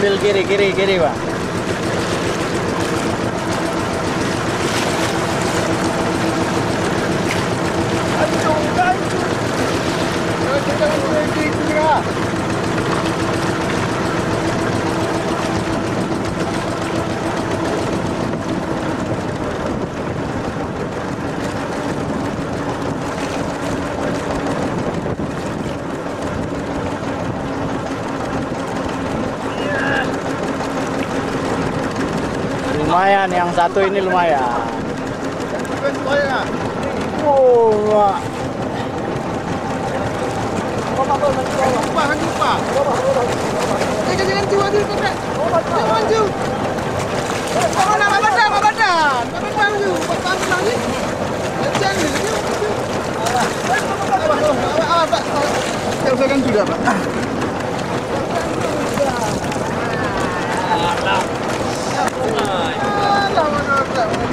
Ambil kiri, Pak. Lumayan, yang satu ini lumayan. Oh, Pak.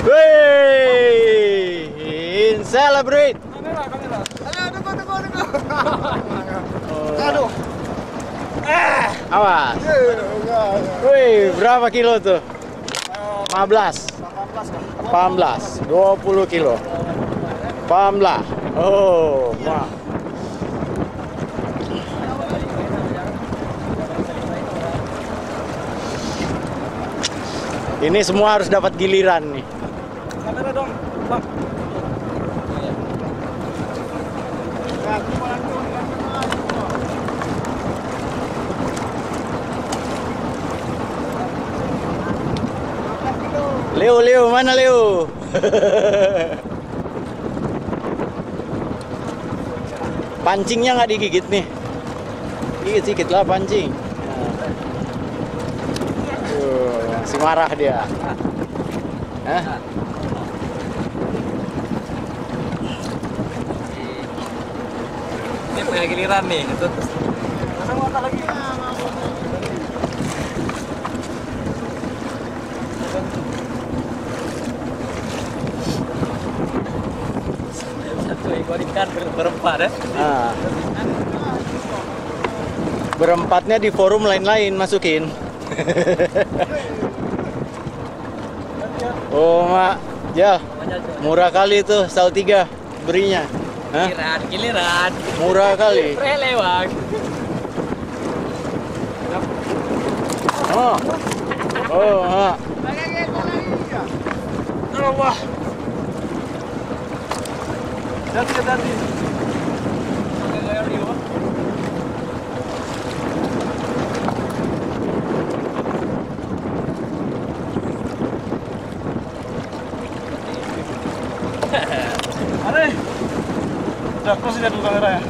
Wey, celebrate. Aduh. Awas. Wih, berapa kilo tuh? 15. 18. 20 kilo. 18. Oh, Mak. Ini semua harus dapat giliran nih. Kamera dong, Bang. Leo, mana Leo? Pancingnya nggak digigit nih. Gigit sedikit lah pancing. Masih marah dia. Hah? Ini punya giliran nih. Itu. Pasang mata lagi. Satu ekor ikan berempat ya. Nah. Berempatnya di forum lain-lain masukin. Oh, Mak. Ya, murah kali itu Saltiga berinya. Hah? Giliran. Murah kali. Lewang. Oh. Oh, Mak. Allah. Hati-hati. Are. Udah close ya dulu kameranya.